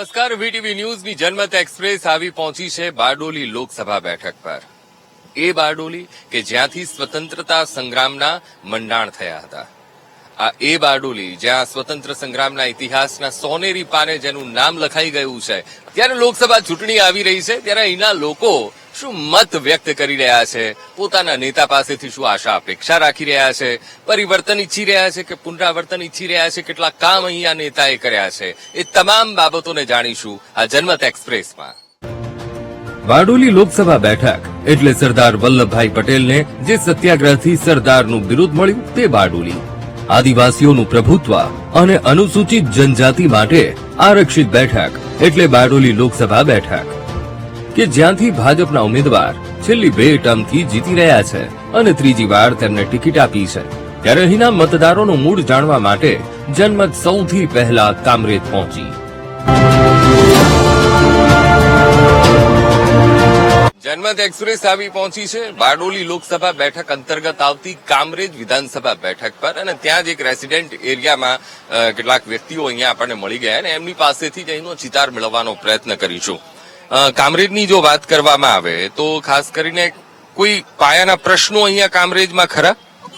નમસ્કાર, વીટીવી ન્યૂઝની જનમત એક્સપ્રેસ આવી પહોંચી છે બારડોલી લોકસભા બેઠક પર. એ બારડોલી કે જ્યાંથી સ્વતંત્રતા સંગ્રામના મંડાણ થયા હતા. આ એ બારડોલી જ્યાં સ્વતંત્ર સંગ્રામના ઇતિહાસના સોનેરી પાને જેનું નામ લખાઈ ગયું છે. ત્યારે લોકસભા ચૂંટણી આવી રહી છે, ત્યારે અહીંના લોકો શું મત વ્યક્ત કરી રહ્યા છે, પોતાના નેતા પાસેથી શું આશા અપેક્ષા રાખી રહ્યા છે, પરિવર્તન ઈચ્છી રહ્યા છે કે પુનરાવર્તન ઈચ્છી રહ્યા છે, કેટલા કામ અહીંયા નેતાએ કર્યા છે, એ તમામ બાબતોને જાણીશું આ જનમત એક્સપ્રેસમાં. બારડોલી લોકસભા બેઠક એટલે સરદાર વલ્લભભાઈ પટેલને જે સત્યાગ્રહથી સરદારનું બિરુદ મળ્યું તે બારડોલી. આદિવાસીઓનું પ્રભુત્વ અને અનુસૂચિત જનજાતિ માટે આરક્ષિત બેઠક એટલે બારડોલી લોકસભા બેઠક કે જ્યાંથી ભાજપના ઉમેદવાર છેલ્લી 2 ટર્મથી જીતી રહ્યા છે અને ત્રીજી વાર તેમને ટિકિટ આપી છે. ત્યારે અહીંના મતદારોનું મૂડ જાણવા માટે જનમત સૌથી પહેલા કામરેજ પહોંચી. જનમત એક્સપ્રેસ આવી પહોંચી છે બારડોલી લોકસભા બેઠક અંતર્ગત આવતી કામરેજ વિધાનસભા બેઠક પર, અને ત્યાં જ એક રેસિડેન્ટ એરિયામાં કેટલાક વ્યક્તિઓ અહીંયા આપણને મળી ગયા અને એમની પાસેથી જ અહીંનો ચિતાર મેળવવાનો પ્રયત્ન કરીશું. કામરેજની જો વાત કરવામાં આવે તો ખાસ કરીને કોઈ પાયાના પ્રશ્નો અહીંયા કામરેજમાં ખરા?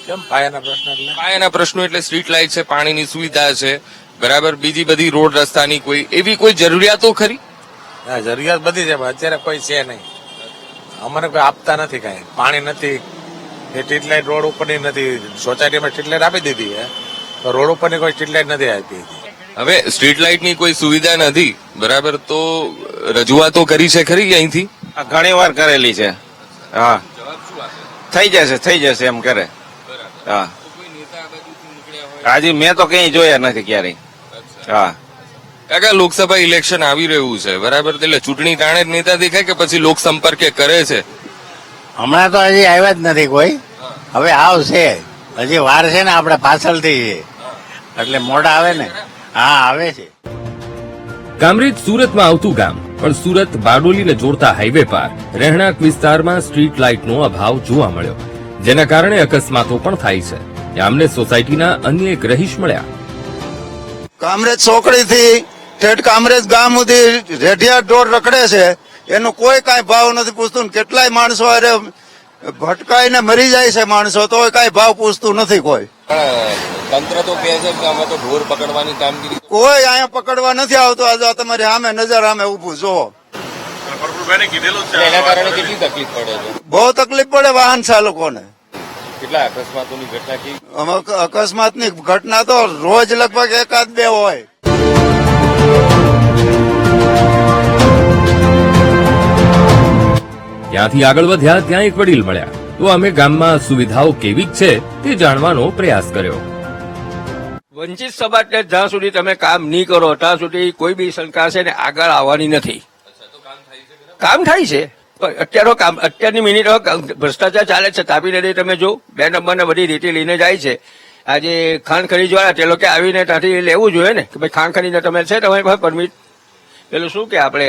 કેમ પાયાના પ્રશ્ન? પાયાના પ્રશ્નો એટલે સ્ટ્રીટ લાઇટ છે, પાણીની સુવિધા છે, બરાબર, બીજી બધી રોડ રસ્તાની કોઈ એવી કોઈ જરૂરિયાતો ખરી? જરૂરિયાત બધી છે, અત્યારે કોઈ છે નહીં. અમને કોઈ આપતા નથી, કઈ પાણી નથી, સ્ટ્રીટ લાઇટ રોડ ઉપરની નથી. સોસાયટીમાં સ્ટ્રીટ લાઇટ આપી દીધી છે, રોડ ઉપરની કોઈ સ્ટ્રીટ લાઇટ નથી આપી. હવે સ્ટ્રીટ લાઇટની કોઈ સુવિધા નથી, બરાબર, તો રજૂઆતો કરી છે ખરી અહીંથી? ઘણી વાર કરેલી છે. હા, થઈ જશે એમ કરે. હા, હજી મેં તો કઈ જોયા નથી ક્યારેય. હા કાકા, લોકસભા ઇલેક્શન આવી રહ્યું છે, બરાબર, એટલે ચૂંટણી ટાણે જ નેતા દેખાય કે પછી લોક સંપર્ક કરે છે? હમણાં તો હજી આવ્યા જ નથી કોઈ, હવે આવશે. હજી વાર છે ને, આપણે પાછળથી છે એટલે મોડા આવે ને. હા, આવે છે. કામરેજ સુરતમાં આવતું ગામ, પણ સુરત બારડોલીને જોડતા હાઈવે પર રહેણાંક વિસ્તારમાં સ્ટ્રીટ લાઇટનો અભાવ જોવા મળ્યો, જેના કારણે અકસ્માતો પણ થાય છે. ગામને સોસાયટીના અન્ય એક રહીશ મળ્યા. કામરેજ ચોકડીથી ઠેઠ કામરેજ ગામ સુધી રેઢિયા ઢોર રખડે છે, એનો કોઈ કાંઈ ભાવ નથી પૂછતું. કેટલાય માણસો અરે ભટકાઈને મરી જાય છે માણસો, તો કાંઈ ભાવ પૂછતું નથી કોઈ. તંત્ર તો કહે છે કે અમે તો ઢોર પકડવાની કામગીરી, કોઈ અહીંયા પકડવા નથી આવતો. આજે તમારી સામે નજર સામે ઉભું જોવો. એના કારણે કેટલી તકલીફ પડે છે? બહુ તકલીફ પડે વાહન ચાલકોને. કેટલા અકસ્માતોની ઘટના કી? અકસ્માતની ઘટના તો રોજ લગભગ 1-2 હોય. ત્યાંથી આગળ વધ્યા ત્યાં એક વડીલ મળ્યા, તો અમે ગામમાં સુવિધાઓ કેવી છે તે જાણવાનો પ્રયાસ કર્યો. વંચિત સમાજને જ્યાં સુધી તમે કામ નહીં કરો ત્યાં સુધી કોઈ બી સરકાર છે ને આગળ આવવાની નથી. કામ થાય છે પણ અત્યારની મિનિટ ભ્રષ્ટાચાર ચાલે છે. તાપી નદી તમે જો 2 નંબરને બધી રીતે લઈને જાય છે. આજે ખાણ ખનીજ વાળા તે લોકો આવીને ત્યાંથી લેવું જોઈએ ને કે ભાઈ ખાણ ખનીજ તમે છે તમારી પાસે પરમિટ, પેલું શું કે આપણે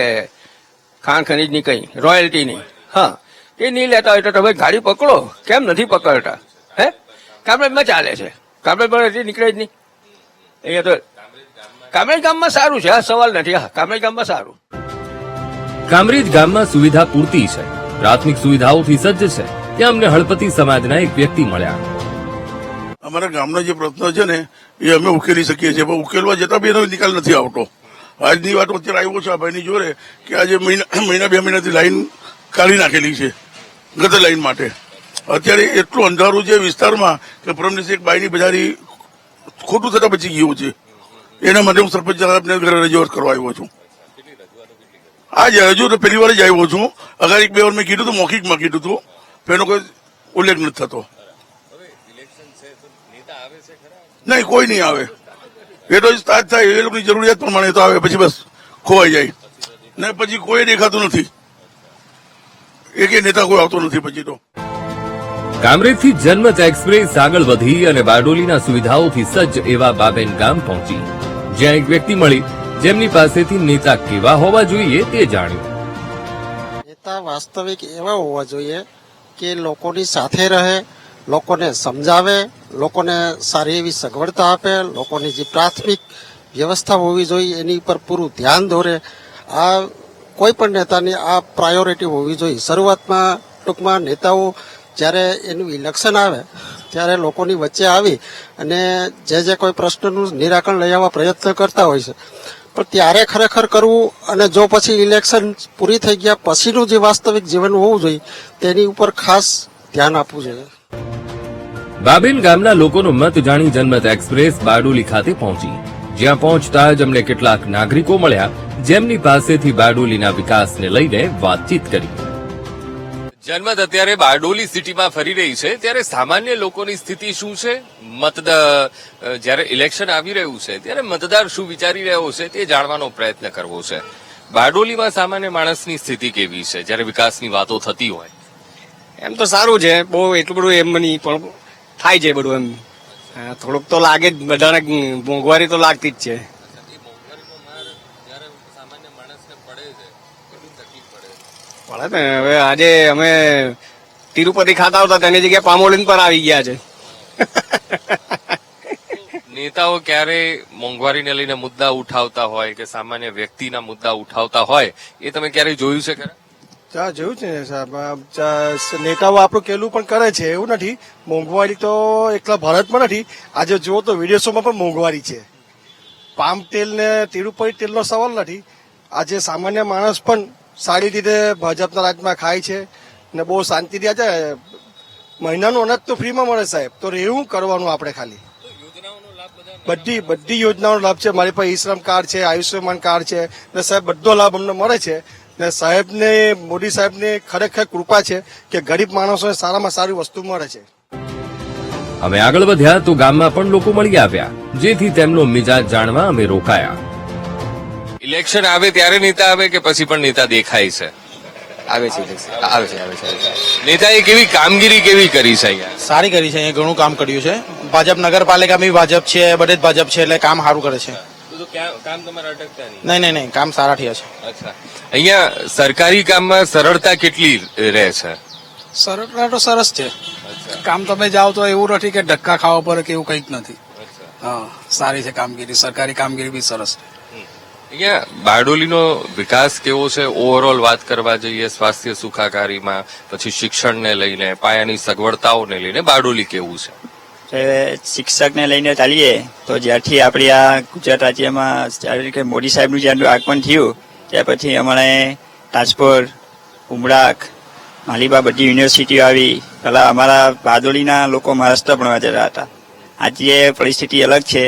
ખાણ ખનીજની કઈ રોયલ્ટીની, હા, એ નહીં લેતા હોય તો તમે ગાડી પકડો. કેમ નથી પકડતા? હે, કામરેજમાં ચાલે છે, કામરેજમાં હજી નીકળે જ નહીં. અહીંયા તો કામરેજ ગામમાં સારું છે, આ સવાલ નથી. હા, કામરેજ ગામમાં સારું. કામરેજ ગામમાં સુવિધા પૂરતી છે, પ્રાથમિક સુવિધાઓથી સજ્જ છે. ત્યાં અમને હળપતિ સમાજના એક વ્યક્તિ મળ્યા. અમારા ગામના જે પ્રશ્ન છે ને એ અમે ઉકેલી શકીએ છીએ, પણ ઉકેલવા જતા બી એનો નિકાલ નથી આવતો. આજની વાત અત્યારે આવ્યો છે આ ભાઈની જોડે કે આજે મહિના 2 મહિનાથી લાઈન કાઢી નાખેલી છે ગટર લાઈન માટે. અત્યારે એટલું અંધારું છે વિસ્તારમાં કે પરમ દિવસે એક બાઈની બજારી ખોટું થતા બચી ગયું છે. એના માટે હું સરપંચ સાહેબને ઘરે રજૂઆત કરવા આવ્યો છું. આજે હજુ તો પહેલી વાર જ આવ્યો છું. અગાર 1-2 વાર મેં કીધું હતું, મૌખિકમાં કીધું હતું, એનો કોઈ ઉલ્લેખ નથી થતો. નહીં, કોઈ નહીં આવે. એ તો સ્ટાર્ટ થાય એ લોકોની જરૂરિયાત પ્રમાણે તો આવે, પછી બસ ખોવાઈ જાય ને પછી કોઈ દેખાતું નથી. એક નેતા કોઈ આવતો નથી પછી તો. કામરેજથી જનમત એક્સપ્રેસ આગળ વધી અને બારડોલીના સુવિધાઓથી સજ્જ એવા બાબેન ગામ પહોંચી, જ્યાં એક વ્યક્તિ મળી જેમની પાસેથી નેતા કેવા હોવા જોઈએ તે જાણ્યું. નેતા વાસ્તવિક એવા હોવા જોઈએ કે લોકોની સાથે રહે, લોકોને સમજાવે, લોકોને સારી એવી સગવડતા આપે, લોકોની જે પ્રાથમિક વ્યવસ્થા હોવી જોઈએ એની પર પૂરું ધ્યાન દોરે. આ કોઈ પણ નેતાની આ પ્રાયોરિટી હોવી જોઈએ. શરૂઆતમાં ટૂંકમાં નેતાઓ જ્યારે એનું ઇલેક્શન આવે ત્યારે લોકોની વચ્ચે આવી અને જે કોઈ પ્રશ્નનું નિરાકરણ લઈ આવવા પ્રયત્ન કરતા હોય છે, પણ ત્યારે ખરેખર કરવું અને જો પછી ઇલેક્શન પૂરી થઈ ગયા પછીનું જે વાસ્તવિક જીવન હોવું જોઈએ તેની ઉપર ખાસ ધ્યાન આપવું જોઈએ. બાબેલ ગામના લોકોનો મત જાણી જનમત એક્સપ્રેસ બારડોલી ખાતે પહોંચી, જ્યાં પહોંચતા જ અમને કેટલાક નાગરિકો મળ્યા જેમની પાસેથી બારડોલીના વિકાસને લઈને વાતચીત કરી. જનમત અત્યારે બારડોલી સિટીમાં ફરી રહી છે, ત્યારે સામાન્ય લોકોની સ્થિતિ શું છે, જ્યારે ઇલેક્શન આવી રહ્યું છે ત્યારે મતદાર શું વિચારી રહ્યો છે તે જાણવાનો પ્રયત્ન કરવો છે. બારડોલીમાં સામાન્ય માણસની સ્થિતિ કેવી છે જ્યારે વિકાસની વાતો થતી હોય? એમ તો સારું છે, બહુ એટલું બધું એમ નહીં, પણ થાય છે બધું એમ. થોડુંક તો લાગે જ, બધાને મોંઘવારી તો લાગતી જ છે. પડે ને. હવે આજે અમે તિરુપતિ ખાતા હતા તેની જગ્યાએ પામોલીન પર આવી ગયા છે. નેતાઓ ક્યારે મોંઘવારીને લઈને મુદ્દા ઉઠાવતા હોય કે સામાન્ય વ્યક્તિના મુદ્દા ઉઠાવતા હોય એ તમે ક્યારે જોયું છે ખરા? જોયું છે ને સાહેબ, નેતાઓ આપણું કેલું પણ કરે છે, એવું નથી. મોંઘવારી તો એકલા ભારતમાં નથી, આજે જુઓ તો વિદેશોમાં પણ મોંઘવારી છે. પામ તેલ ને તિરુપતિ તેલનો સવાલ નથી. આજે સામાન્ય માણસ પણ સારી રીતે ભાજપના રાજમાં ખાય છે ને બહુ શાંતિથી. આજે મહિનાનું અનાજ તો ફ્રીમાં મળે સાહેબ, તો એવું કરવાનું આપણે ખાલી. બધી યોજનાઓનો લાભ છે. મારી પાસે ઈ શ્રમ કાર્ડ છે, આયુષ્યમાન કાર્ડ છે ને સાહેબ બધો લાભ અમને મળે છે. ને સાહેબને, મોદી સાહેબને ખરેખર કૃપા છે કે ગરીબ માણસોને સારામાં સારી વસ્તુ મળે છે. અમે આગળ વધ્યા તો ગામમાં પણ લોકો મળી આવ્યા, જેથી તેમનો મિજાજ જાણવા અમે રોકાયા. ઇલેક્શન આવે ત્યારે નેતા આવે કે પછી પણ નેતા દેખાય છે? આવે છે. નેતાએ કેવી કામગીરી કેવી કરી છે અહીંયા? સારી કરી છે, અહીંયા ઘણું કામ કર્યું છે. ભાજપ નગરપાલિકામાં બી ભાજપ છે, બધે જ ભાજપ છે, એટલે કામ સારું કરે છે. કામ તમારા અટકતા નહીં, કામ સારા થયા છે. અચ્છા, અહીંયા સરકારી કામમાં સરળતા કેટલી રહે છે? સરળતા તો સરસ છે. કામ તમે જાઓ તો એવું નથી કે ધક્કા ખાવા પડે કે એવું કંઈક નથી. હા, સારી છે કામગીરી, સરકારી કામગીરી બી સરસ છે. અહીંયા બારડોલીનો વિકાસ કેવો છે ઓવરઓલ વાત કરવા જઈએ? સ્વાસ્થ્ય સુખાકારીમાં, પછી શિક્ષણને લઈને, પાયાની સગવડતાઓને લઈને બારડોલી કેવું છે? શિક્ષકને લઈને ચાલીએ તો જ્યારથી આપણી આ ગુજરાત રાજ્યમાં જ્યારે મોદી સાહેબનું જ્યાં આગમન થયું ત્યાર પછી અમારે રાજકોટ, ઉમરાક, માલીબા બધી યુનિવર્સિટીઓ આવી. પેલા અમારા બારડોલીના લોકો મહારાષ્ટ્ર ભણવા જતા હતા. આજે પરિસ્થિતિ અલગ છે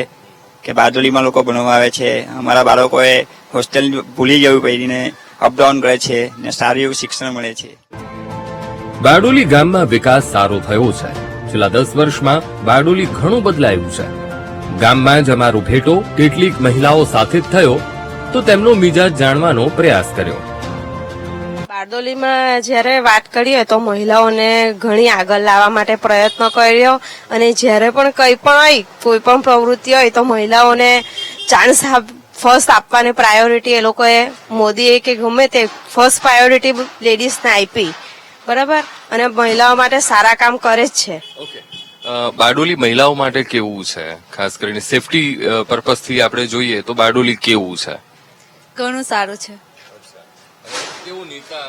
કે બારડોલીમાં લોકો ભણવા આવે છે. અમારા બાળકોએ હોસ્ટેલ ભૂલી જવું પડીને અપડાઉન કરે છે ને સારું એવું શિક્ષણ મળે છે. બારડોલી ગામમાં વિકાસ સારો થયો છે. છેલ્લા 10 વર્ષમાં બારડોલી ઘણું બદલાયું છે. ગામમાં જ અમારો ભેટો કેટલીક મહિલાઓ સાથે જ થયો તો તેમનો મિજાજ જાણવાનો પ્રયાસ કર્યો. બારડોલીમાં જ્યારે વાત કરીએ તો મહિલાઓને ઘણી આગળ લાવવા માટે પ્રયત્ન કર્યો અને જ્યારે પણ કંઈ પણ હોય, કોઈ પણ પ્રવૃત્તિ હોય તો મહિલાઓને ચાન્સ ફર્સ્ટ આપવાની પ્રાયોરિટી એ લોકોએ, મોદીએ કે ગમે તે ફર્સ્ટ પ્રાયોરિટી લેડીઝને આપી. બરાબર, અને મહિલાઓ માટે સારા કામ કરે જ છે. બારડોલી મહિલાઓ માટે કેવું છે? ખાસ કરીને સેફટી પર્પઝથી આપણે જોઈએ તો બારડોલી કેવું છે? ઘણું સારું છે. કેવો નેતા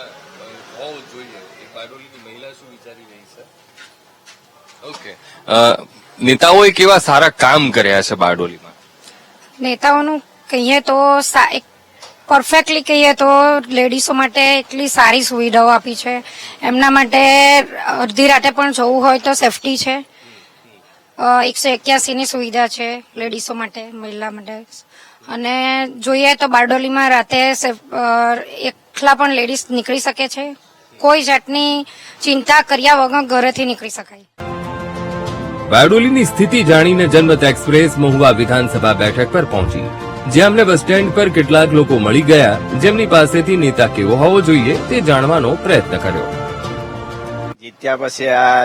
હોવો જોઈએ? બારડોલીની મહિલા શું વિચારી રહી છે? ઓકે, નેતાઓએ કેવા સારા કામ કર્યા છે બારડોલીમાં? નેતાઓનું કહીએ તો પરફેક્ટલી કહીએ તો લેડીઝો માટે એટલી સારી સુવિધાઓ આપી છે. એમના માટે અડધી રાતે પણ જવું હોય તો સેફટી છે. 181 ની સુવિધા છે લેડીઝો માટે, મહિલા માટે. અને જોઈએ તો બારડોલીમાં રાતે એકલા પણ લેડીઝ નીકળી શકે છે. કોઈ જાતની ચિંતા કર્યા વગર ઘરેથી નીકળી શકાય. બારડોલીની સ્થિતિ જાણીને જનમત એક્સપ્રેસ મહુવા વિધાનસભા બેઠક પર પહોંચી, જ્યાં અમને બસ સ્ટેન્ડ પર કેટલાક લોકો મળી ગયા જેમની પાસેથી નેતા કેવો હોવો જોઈએ તે જાણવાનો પ્રયત્ન કર્યો. જીત્યા પછી આ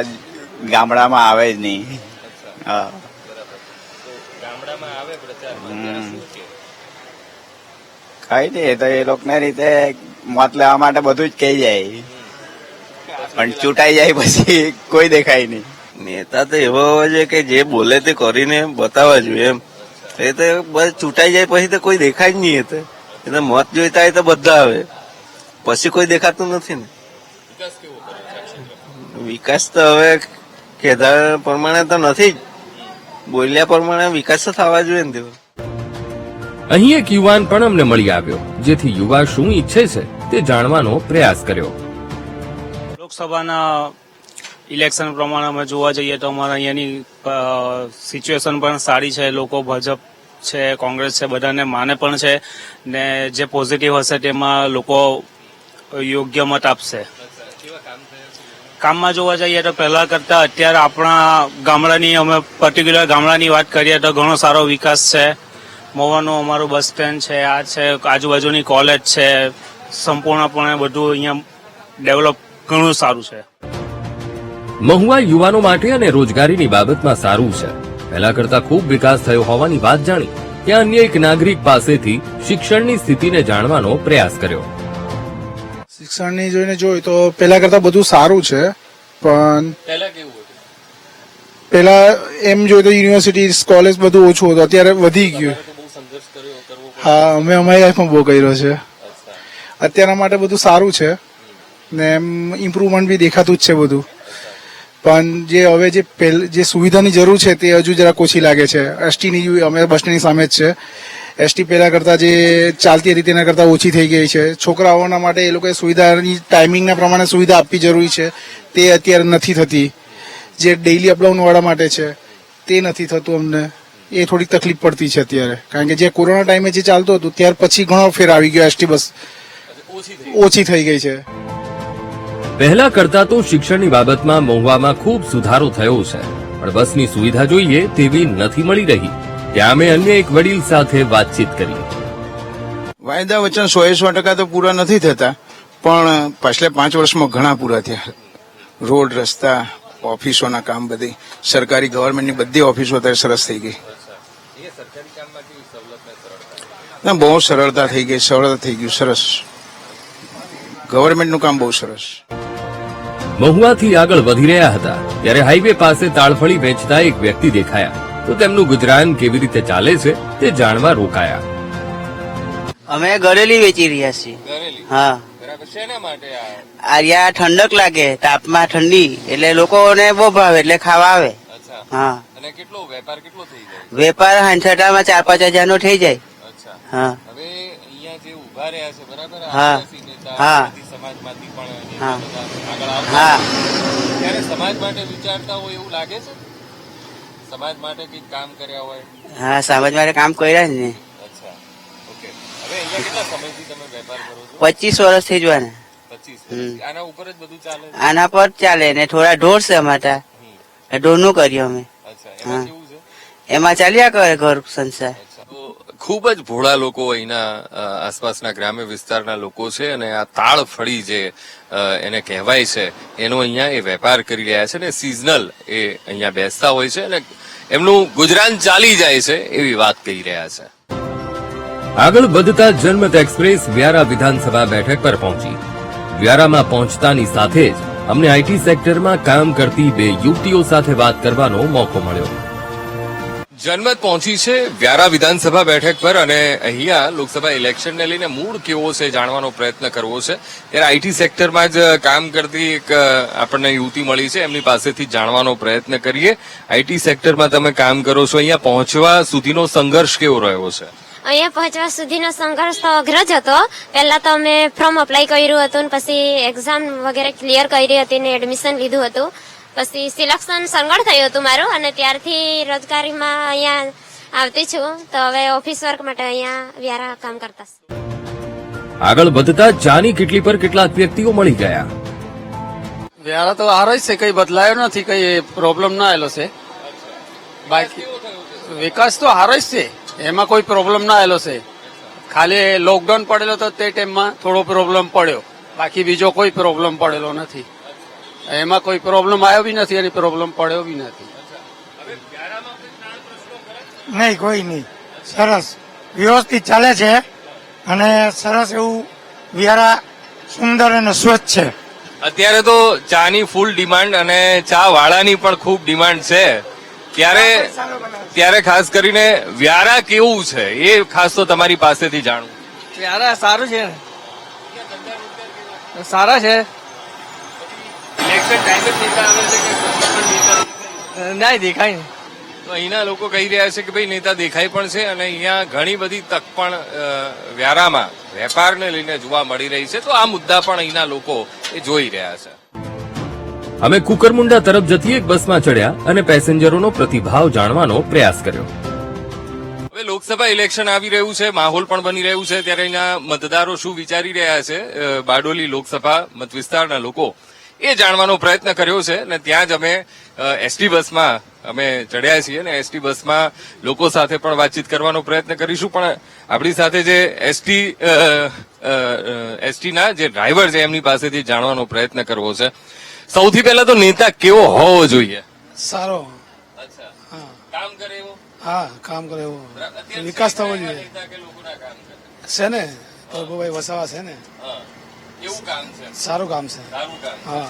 ગામડામાં આવે જ નહીં. કઈ નહીં, તો એ લોકોને રીતે મત લેવા માટે બધું જ કહી જાય, પણ ચૂંટાઈ જાય પછી કોઈ દેખાય નહીં. નેતા તો એવા હોવા જોઈએ કે જે બોલે તે કરીને બતાવવા જોઈએ. એમ એ તો બસ ચૂંટાઈ જાય પછી તો કોઈ દેખાય જ નહીં. એ તો મત જોઈતા હોય તો બધા આવે, પછી કોઈ દેખાતું નથી ને. વિકાસ તો હવે કીધા પ્રમાણે તો નથી જ, બોલ્યા પ્રમાણે વિકાસ તો થવા જોઈએ ને. અહીં એક યુવાન પણ અમને મળી આવ્યો, જેથી યુવા શું ઈચ્છે છે તે જાણવાનો પ્રયાસ કર્યો. લોકસભાના ઇલેક્શન પ્રમાણે અમે જોવા જઈએ તો અમારા અહીંયાની સિચ્યુએશન પણ સારી છે. લોકો ભાજપ છે, કોંગ્રેસ છે, બધાને માને પણ છે ને જે પોઝિટિવ હશે તેમાં લોકો યોગ્ય મત આપશે. કામમાં જોવા જઈએ તો પહેલા કરતા અત્યારે આપણા ગામડાની, અમે પર્ટિક્યુલર ગામડાની વાત કરીએ તો ઘણો સારો વિકાસ છે. મહુવાનું અમારું બસ સ્ટેન્ડ છે, આ છે, આજુબાજુની કોલેજ છે, સંપૂર્ણપણે બધું અહીંયા ડેવલપ ઘણું સારું છે. મહુવા યુવાનો માટે અને રોજગારીની બાબતમાં સારું છે. પહેલા કરતા ખૂબ વિકાસ થયો હોવાની વાત જાણી ત્યાં અન્ય એક નાગરિક પાસેથી શિક્ષણની સ્થિતિને જાણવાનો પ્રયાસ કર્યો. શિક્ષણની જોઈને જોયું તો પહેલા કરતા બધું સારું છે, પણ પહેલા એમ જોયું તો યુનિવર્સિટી, કોલેજ બધું ઓછું હતું, અત્યારે વધી ગયું. હા, અમે અમારી લાઈફમાં બહુ કર્યો છે. અત્યારના માટે બધું સારું છે ને એમ ઇમ્પ્રુવમેન્ટ બી દેખાતું જ છે બધું, પણ જે હવે જે સુવિધાની જરૂર છે તે હજુ જરાક ઓછી લાગે છે. એસટીની અમે બસ સ્ટેન્ડની સામે જ છે. એસટી પહેલા કરતા જે ચાલતી હતી તેના કરતા ઓછી થઈ ગઈ છે. છોકરાઓના માટે એ લોકોએ સુવિધાની ટાઈમિંગના પ્રમાણે સુવિધા આપવી જરૂરી છે, તે અત્યારે નથી થતી. જે ડેઇલી અપડાઉન વાળા માટે છે તે નથી થતું. અમને એ થોડીક તકલીફ પડતી છે અત્યારે, કારણ કે જે કોરોના ટાઈમે જે ચાલતું હતું ત્યાર પછી ઘણો ફેર આવી ગયો. એસટી બસ ઓછી થઈ ગઈ છે. પહેલા કરતા તો શિક્ષણની બાબતમાં મહુવામાં ખૂબ સુધારો થયો છે, પણ બસની સુવિધા જોઈએ તેવી નથી મળી રહી. ત્યાં અમે અન્ય એક વડીલ સાથે વાતચીત કરી. વાયદા વચન 100% તો પૂરા નથી થતા, પણ પાછલા 5 વર્ષમાં ઘણા પૂરા થયા. રોડ, રસ્તા, ઓફિસોના કામ, બધી સરકારી ગવર્મેન્ટની બધી ઓફિસો અત્યારે સરસ થઈ ગઈ. ના, બહુ સરળતા થઈ ગઈ, સરળ થઈ ગયું, સરસ. ગવર્મેન્ટનું કામ બહુ સરસ. મહુવાથી આગળ વધી રહ્યા હતા ત્યારે હાઈવે પાસે તાળફળી વેચતા એક વ્યક્તિ દેખાયા, તો તેમનું ગુજરાન કેવી રીતે ચાલે છે તે જાણવા રોકાયા. અમે ગળેલી વેચી રહ્યા છીએ. હા, આર્યા ઠંડક લાગે, તાપમાં ઠંડી, એટલે લોકોને બહુ ભાવે એટલે ખાવા આવે. હા, વેપાર હાંસટામાં 4-5 હજારનો થઈ જાય. હા, હા, હા, હા, હા. સમાજ માટે વિચારતા હોય એવું લાગે છે? સમાજ માટે કંઈક કામ કર્યા હોય? હા, સમાજ માટે કામ કર્યા જ ને. 25 વર્ષથી જ. આના ઉપર જ બધું ચાલે? આના પર ચાલે ને થોડા ઢોર છે અમારા, ઢોરનું કર્યું અમે. એમાં ચાલ્યા કરે ઘર સંસાર. ખૂબ જ ભોળા લોકો અહીંના આસપાસના ગ્રામ્ય વિસ્તારના લોકો છે અને આ તાળફળી જે એને કહેવાય છે એનો અહીંયા એ વેપાર કરી રહ્યા છે ને સિઝનલ એ અહીંયા બેસતા હોય છે અને એમનું ગુજરાન ચાલી જાય છે એવી વાત કહી રહ્યા છે. આગળ વધતા જનમત એક્સપ્રેસ વ્યારા વિધાનસભા બેઠક પર પહોંચી. વ્યારામાં પહોંચતાની સાથે જ અમને આઈટી સેક્ટરમાં કામ કરતી 2 યુવતીઓ સાથે વાત કરવાનો મોકો મળ્યો. જનમત પહોંચી છે વ્યારા વિધાનસભા બેઠક પર અને અહીંયા લોકસભા ઇલેક્શનને લઈને મૂળ કેવો છે જાણવાનો પ્રયત્ન કરવો છે. ત્યારે આઈટી સેક્ટરમાં જ કામ કરતી એક આપણને યુવતી મળી છે, એમની પાસેથી જાણવાનો પ્રયત્ન કરીએ. આઈટી સેક્ટરમાં તમે કામ કરો છો, અહીંયા પહોંચવા સુધીનો સંઘર્ષ કેવો રહ્યો છે? અહીંયા પહોંચવા સુધીનો સંઘર્ષ તો અઘરો જ હતો. પહેલા તો અમે ફોર્મ અપ્લાય કર્યું હતું ને પછી એક્ઝામ વગેરે ક્લિયર કરી હતી ને એડમિશન લીધું હતું. પછી સિલેક્શન સંગળ થયું હતું મારું અને ત્યારથી રોજગારીમાં અહીંયા આવતી છું. તો હવે ઓફિસ વર્ક માટે અહીંયા વ્યારા કામ કરતા. આગળ વધતા ચાની કેટલી પર કેટલાક વ્યક્તિઓ મળી ગયા. વ્યારા તો હારો જ છે, કઈ બદલાયો નથી, કઈ પ્રોબ્લેમ ના આવેલો છે. બાકી વિકાસ તો હારો જ છે, એમાં કોઈ પ્રોબ્લેમ ના આવેલો છે. ખાલી લોકડાઉન પડેલો તો તે ટાઈમમાં થોડો પ્રોબ્લેમ પડ્યો, બાકી બીજો કોઈ પ્રોબ્લેમ પડેલો નથી. એમાં કોઈ પ્રોબ્લેમ આવ્યો બી નથી અને પ્રોબ્લેમ પડ્યો બી નથી. નહીં, કોઈ નહીં, સરસ વ્યવસ્થિત ચાલે છે અને સરસ એવું વ્યારા સુંદર અને સ્વચ્છ છે. અત્યારે તો ચાની ફૂલ ડિમાન્ડ અને ચા વાળાની પણ ખૂબ ડિમાન્ડ છે. ત્યારે ખાસ કરીને વ્યારા કેવું છે એ ખાસ તો તમારી પાસેથી જાણવું. વ્યારા સારું છે ને, સારા છે. ઇલેક્શન ટાઈમે નેતા આવે છે કે ના દેખાય ને. તો અહીંના લોકો કહી રહ્યા છે કે ભાઈ નેતા દેખાય પણ છે અને અહીંયા ઘણી બધી તક પણ વ્યારામાં વેપારને લઈને જોવા મળી રહી છે. તો આ મુદ્દા પણ અહીંના લોકો એ જોઈ રહ્યા છે. અમે કુકરમુંડા તરફ જતી એક બસમાં ચડ્યા અને પેસેન્જરોનો પ્રતિભાવ જાણવાનો પ્રયાસ કર્યો. હવે લોકસભા ઇલેક્શન આવી રહ્યું છે, માહોલ પણ બની રહ્યું છે, ત્યારે અહીંના મતદારો શું વિચારી રહ્યા છે બારડોલી લોકસભા મત વિસ્તારના લોકો એ જાણવાનો પ્રયત્ન કર્યો છે. અને ત્યાં જ અમે એસટી બસમાં અમે ચડ્યા છીએ અને એસટી બસમાં લોકો સાથે પણ વાતચીત કરવાનો પ્રયત્ન કરીશું. પણ આપણી સાથે જે એસટીના જે ડ્રાઈવર છે એમની પાસેથી જાણવાનો પ્રયત્ન કરવો છે. સૌથી પહેલા તો નેતા કેવો હોવો જોઈએ? સારો. કામ કરે એવો? હા, કામ કરે એવો, વિકાસ થવો જોઈએ છે ને. પ્રભુભાઈ વસાવા છે ને, કેવું કામ છે? સારું કામ છે. હા,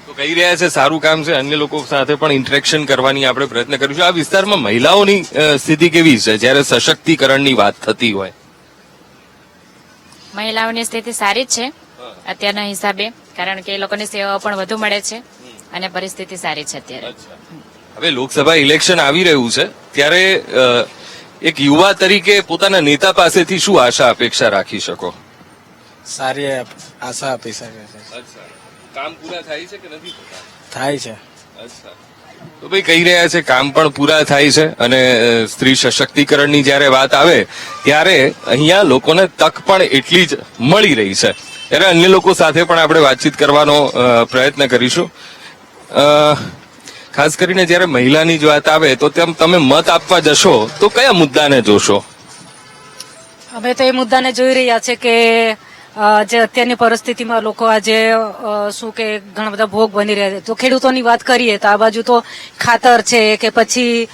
તો કહી રહ્યા છે સારું કામ છે. અન્ય લોકો સાથે પણ ઇન્ટરેક્શન કરવાની આપણે પ્રયત્ન કરીશું. આ વિસ્તારમાં મહિલાઓની સ્થિતિ કેવી છે જયારે સશક્તિકરણની વાત થતી હોય? મહિલાઓની સ્થિતિ સારી જ છે અત્યારના હિસાબે, કારણ કે એ લોકોની સેવાઓ પણ વધુ મળે છે અને પરિસ્થિતિ સારી છે અત્યારે. હવે લોકસભા ઇલેક્શન આવી રહ્યું છે ત્યારે એક યુવા તરીકે પોતાના નેતા પાસેથી શું આશા અપેક્ષા રાખી શકો? સારી આશા આપી શકે છે. કામ પૂરા થાય છે કે નથી થતા? થાય છે. તો ભાઈ કહી રહ્યા છે કામ પણ પૂરા થાય છે અને સ્ત્રી સશક્તિકરણની જયારે વાત આવે ત્યારે અહીંયા લોકોને તક પણ એટલી જ મળી રહી છે. ત્યારે અન્ય લોકો સાથે પણ આપણે વાતચીત કરવાનો પ્રયત્ન કરીશું. ખાસ કરીને જયારે મહિલાની જ વાત આવે તો તમે મત આપવા જશો તો કયા મુદ્દાને જોશો? અમે તો એ મુદ્દાને જોઈ રહ્યા છે કે જે અત્યારની પરિસ્થિતિમાં લોકો આજે શું કે ઘણા બધા ભોગ બની રહ્યા છે. તો ખેડૂતોની વાત કરીએ તો આ બાજુ તો ખાતર છે કે પછી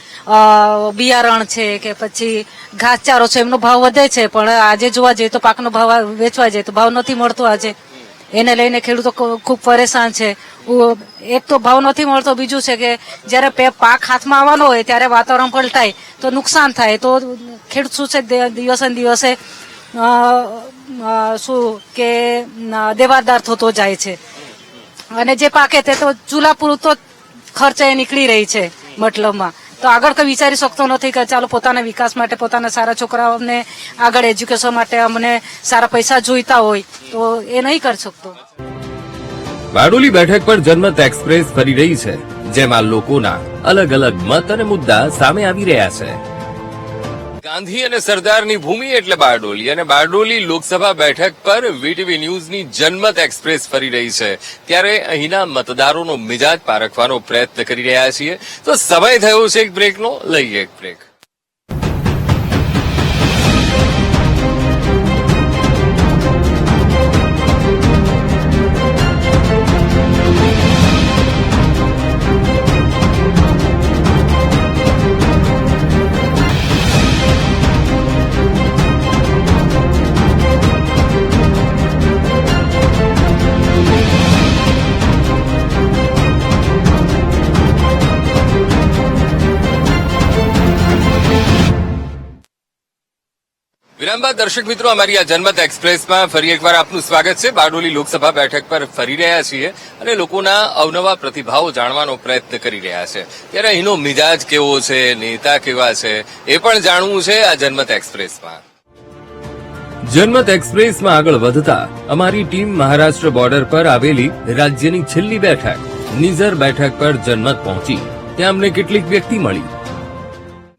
બિયારણ છે કે પછી ઘાસચારો છે, એમનો ભાવ વધે છે, પણ આજે જોવા જઈએ તો પાકનો ભાવ વેચવા જાય તો ભાવ નથી મળતો. આજે એને લઈને ખેડૂતો ખૂબ પરેશાન છે. એક તો ભાવ નથી મળતો, બીજું છે કે જયારે પાક હાથમાં આવવાનો હોય ત્યારે વાતાવરણ પલટાય તો નુકસાન થાય. તો ખેડૂત શું છે દિવસે ને દિવસે શું કે દેવાદાર થતો જાય છે અને જે પાકે તે તો ચૂલા પૂરતો ખર્ચ એ નીકળી રહી છે મતલબમાં. તો આગળ કોઈ વિચારી શકતો નથી કે ચાલો પોતાના વિકાસ માટે, પોતાના સારા છોકરાઓને આગળ એજ્યુકેશન માટે અમને સારા પૈસા જોઈતા હોય તો એ નહીં કરી શકતો. બારડોલી બેઠક પર જનમત એક્સપ્રેસ ફરી રહી છે, જેમાં લોકોના અલગ અલગ મત અને મુદ્દા સામે આવી રહ્યા છે. ગાંધી અને સરદારની ભૂમિ એટલે બારડોલી, અને બારડોલી લોકસભા બેઠક પર વીટીવી ન્યૂઝની જનમત એક્સપ્રેસ ફરી રહી છે. ત્યારે અહીંના મતદારોનો મિજાજ પારખવાનો પ્રયત્ન કરી રહ્યા છીએ. તો સમય થયો છે એક બ્રેકનો, લઈએ એક બ્રેક. વિરામ બાદ દર્શક મિત્રો, અમારી આ જનમત એક્સપ્રેસમાં ફરી એકવાર આપનું સ્વાગત છે. બારડોલી લોકસભા બેઠક પર ફરી રહ્યા છીએ અને લોકોના અવનવા પ્રતિભાવો જાણવાનો પ્રયત્ન કરી રહ્યા છે. ત્યારે અહીંનો મિજાજ કેવો છે, નેતા કેવા છે, એ પણ જાણવું છે આ જનમત એક્સપ્રેસમાં. જનમત એક્સપ્રેસમાં આગળ વધતા અમારી ટીમ મહારાષ્ટ્ર બોર્ડર પર આવેલી રાજ્યની છેલ્લી બેઠક નિઝર બેઠક પર જનમત પહોંચી. ત્યાં અમને કેટલીક વ્યક્તિ મળી.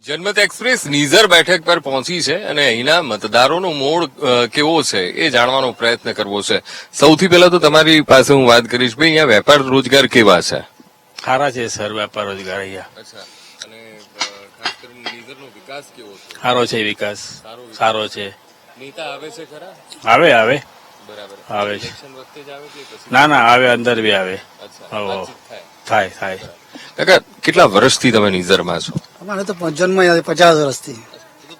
જનમત એક્સપ્રેસ નિઝર બેઠક પર પહોંચી છે અને અહીંના મતદારોનો મૂળ કેવો છે એ જાણવાનો પ્રયત્ન કરવો છે. સૌથી પહેલા તો તમારી પાસે હું વાત કરીશ, ભાઈ અહીંયા વેપાર રોજગાર કેવા છે? સારા છે સર, વેપાર રોજગાર અહીંયા. અને ખાસ કરીને નિઝરનો વિકાસ કેવો છે? સારો છે વિકાસ, સારો છે. નેતા આવે છે ખરા? આવે આવે બરાબર આવે છે. ઇલેક્શન વખતે જ આવે કે પછી? ના ના, આવે, અંદર બી આવે. થાય થાય. કાકા, કેટલા વર્ષથી તમે નિઝરમાં છો? અમારે તો જન્મ 50 વર્ષથી.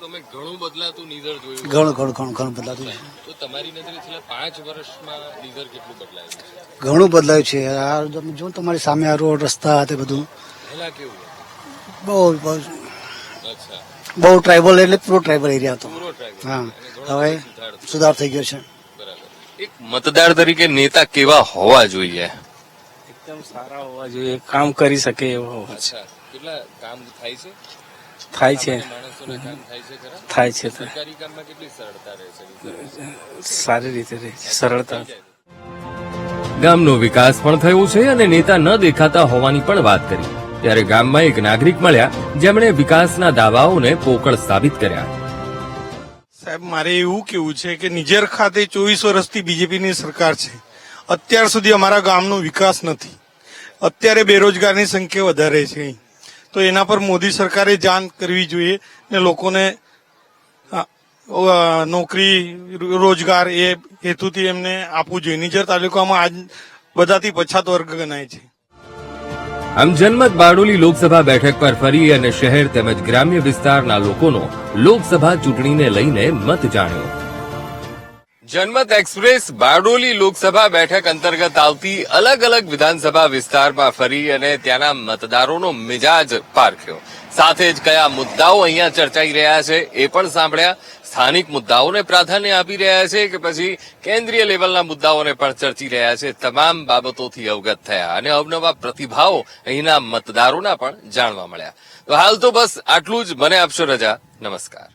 તમે ઘણું બદલાતું નિઝર જોયું? ઘણું બદલાતું છે. તો તમારી નજરે છેલ્લા 5 વર્ષમાં નિઝર કેટલું બદલાયું છે? ઘણું બદલાયું છે. આ જો તમારી સામે આ રોડ, રસ્તા તે બધું પહેલા કેવું? બહુ બહુ ટ્રાઇબલ એટલે પૂરો ટ્રાઇબલ એરિયા હતો. હા, હવે સુધાર થઈ ગયો છે. એક મતદાર તરીકે નેતા કેવા હોવા જોઈએ? એકદમ સારા હોવા જોઈએ, કામ કરી શકે એવા હોવા જોઈએ. કેટલા કામ થાય છે? થાય છે, માણસોને કામ થાય છે ખરા? થાય છે. સરકારી કામમાં કેટલી સરળતા રહે છે? સારી રીતે રહે છે, સરળતા. ગામનો વિકાસ પણ થયો છે અને નેતા ન દેખાતા હોવાની પણ વાત કરી. ત્યારે ગામમાં એક નાગરિક મળ્યા જેમણે વિકાસના દાવાઓને પોકળ સાબિત કર્યા. સાહેબ, મારે એવું કેવું છે કે નિઝર ખાતે 24 વર્ષથી બીજેપીની સરકાર છે. અત્યાર સુધી અમારા ગામનો વિકાસ નથી. અત્યારે બેરોજગારની સંખ્યા વધારે છે. તો એના પર મોદી સરકારે જાણ કરવી જોઈએ ને લોકોને નોકરી રોજગાર એ હેતુથી એમને આપવું જોઈએ. નિઝર તાલુકામાં આજ બધાથી પછાત વર્ગ ગણાય છે. આમ જનમત બારડોલી લોકસભા બેઠક પર ફરી અને શહેર તેમજ ગ્રામ્ય વિસ્તારના લોકોનો લોકસભા ચૂંટણીને લઈને મત જાણ્યો. જનમત એક્સપ્રેસ બારડોલી લોકસભા બેઠક અંતર્ગત આવતી અલગ અલગ વિધાનસભા વિસ્તારમાં ફરી અને ત્યાંના મતદારોનો મિજાજ પારખ્યો. સાથે જ કયા મુદ્દાઓ અહીંયા ચર્ચાઈ રહ્યા છે એ પણ સાંભળ્યા. સ્થાનિક મુદ્દાઓને પ્રાધાન્ય આપી રહ્યા છે કે પછી કેન્દ્રીય લેવલના મુદ્દાઓને પણ ચર્ચી રહ્યા છે. તમામ બાબતોથી અવગત થયા અને અવનવા પ્રતિભાવો અહીંના મતદારોના પણ જાણવા મળ્યા. તો હાલ તો બસ આટલું જ. મને આપશો રજા. નમસ્કાર.